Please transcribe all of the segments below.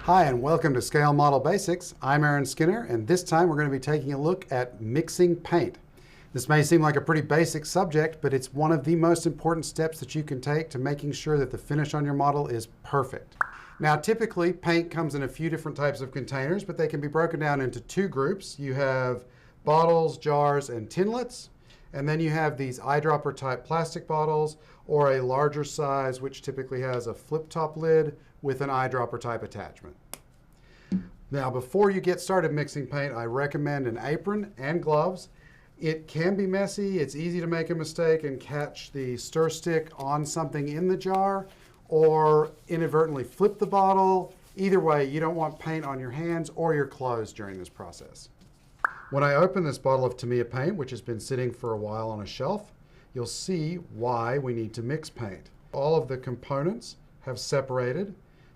Hi, and welcome to Scale Model Basics. I'm Aaron Skinner, and this time we're going to be taking a look at mixing paint. This may seem like a pretty basic subject, but it's one of the most important steps that you can take to making sure that the finish on your model is perfect. Now, typically, paint comes in a few different types of containers, but they can be broken down into two groups. You have bottles, jars, and tinlets. And then you have these eyedropper-type plastic bottles, or a larger size, which typically has a flip-top lid with an eyedropper-type attachment. Now, before you get started mixing paint, I recommend an apron and gloves. It can be messy. It's easy to make a mistake and catch the stir stick on something in the jar, or inadvertently flip the bottle. Either way, you don't want paint on your hands or your clothes during this process. When I open this bottle of Tamiya paint, which has been sitting for a while on a shelf, you'll see why we need to mix paint. All of the components have separated.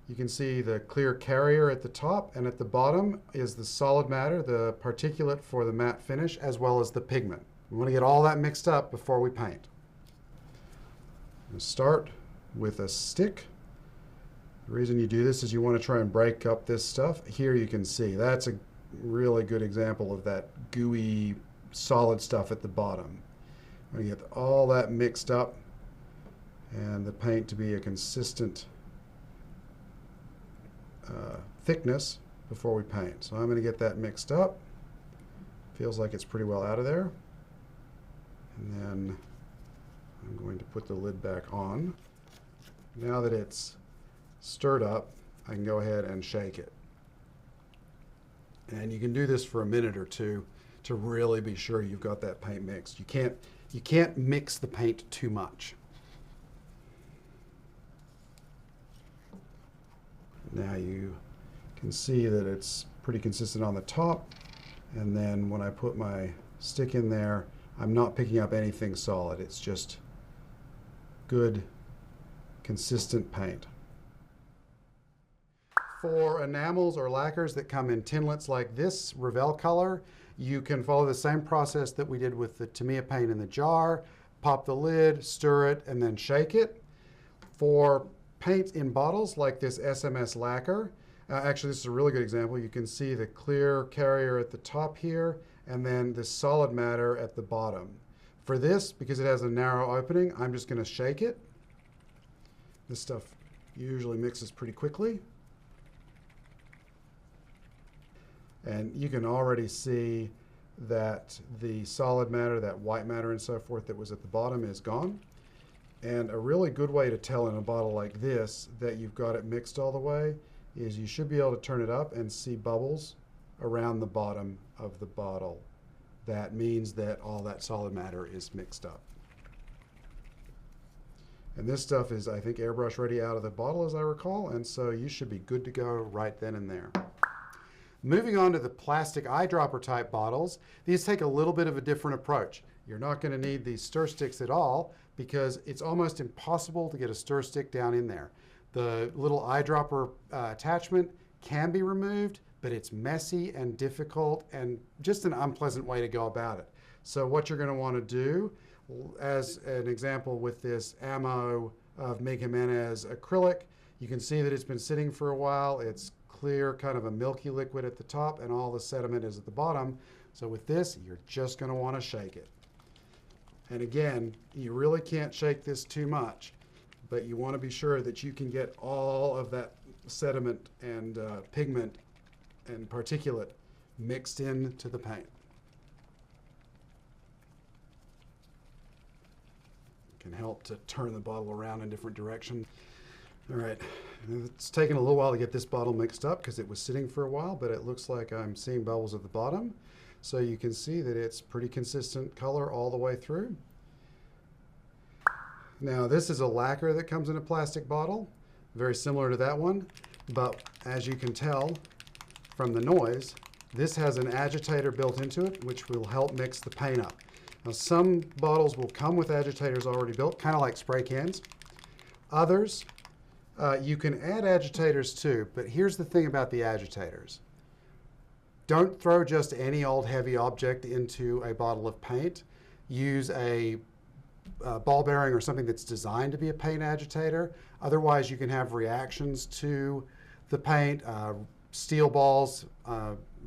You can see the clear carrier at the top, and at the bottom is the solid matter, the particulate for the matte finish, as well as the pigment. We want to get all that mixed up before we paint. We'll start with a stick. The reason you do this is you want to try and break up this stuff. Here you can see that's a really good example of that gooey solid stuff at the bottom. We get all that mixed up and the paint to be a consistent thickness before we paint. So I'm going to get that mixed up. Feels like it's pretty well out of there. And then I'm going to put the lid back on. Now that it's stirred up, I can go ahead and shake it. And you can do this for a minute or two to really be sure you've got that paint mixed. You can't mix the paint too much. Now you can see that it's pretty consistent on the top, and then when I put my stick in there, I'm not picking up anything solid. It's just good, consistent paint. For enamels or lacquers that come in tinlets like this Revell color, you can follow the same process that we did with the Tamiya paint in the jar. Pop the lid, stir it, and then shake it. For paint in bottles like this SMS lacquer, actually this is a really good example. You can see the clear carrier at the top here, and then the solid matter at the bottom. For this, because it has a narrow opening, I'm just going to shake it. This stuff usually mixes pretty quickly. And you can already see that the solid matter, that white matter and so forth that was at the bottom is gone. And a really good way to tell in a bottle like this that you've got it mixed all the way is you should be able to turn it up and see bubbles around the bottom of the bottle. That means that all that solid matter is mixed up. And this stuff is, I think, airbrush ready out of the bottle, as I recall, and so you should be good to go right then and there. Moving on to the plastic eyedropper type bottles, these take a little bit of a different approach. You're not going to need these stir sticks at all because it's almost impossible to get a stir stick down in there. The little eyedropper attachment can be removed, but it's messy and difficult and just an unpleasant way to go about it. So what you're going to want to do, as an example with this ammo of Mig Jimenez acrylic, you can see that it's been sitting for a while. It's clear, kind of a milky liquid at the top, and all the sediment is at the bottom. So with this, you're just going to want to shake it. And again, you really can't shake this too much, but you want to be sure that you can get all of that sediment and pigment and particulate mixed into the paint. It can help to turn the bottle around in different directions. All right, it's taken a little while to get this bottle mixed up because it was sitting for a while, but it looks like I'm seeing bubbles at the bottom. So you can see that it's pretty consistent color all the way through. Now this is a lacquer that comes in a plastic bottle, very similar to that one, but as you can tell from the noise, this has an agitator built into it, which will help mix the paint up. Now some bottles will come with agitators already built, kind of like spray cans. Others, you can add agitators too, but here's the thing about the agitators. Don't throw just any old heavy object into a bottle of paint. Use a ball bearing or something that's designed to be a paint agitator. Otherwise, you can have reactions to the paint. Steel balls,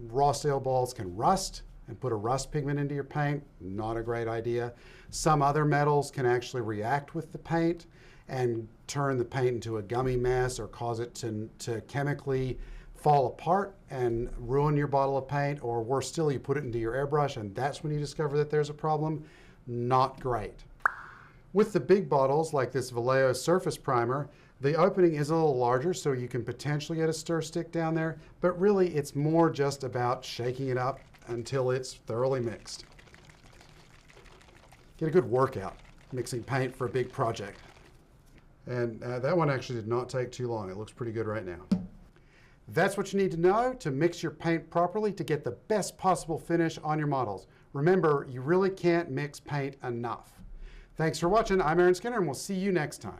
raw steel balls can rust and put a rust pigment into your paint. Not a great idea. Some other metals can actually react with the paint and turn the paint into a gummy mess or cause it to chemically fall apart and ruin your bottle of paint, or worse still, you put it into your airbrush and that's when you discover that there's a problem. Not great. With the big bottles like this Vallejo Surface Primer, the opening is a little larger, so you can potentially get a stir stick down there, but really it's more just about shaking it up until it's thoroughly mixed. Get a good workout mixing paint for a big project. And that one actually did not take too long. It looks pretty good right now. That's what you need to know to mix your paint properly to get the best possible finish on your models. Remember, you really can't mix paint enough. Thanks for watching. I'm Aaron Skinner, and we'll see you next time.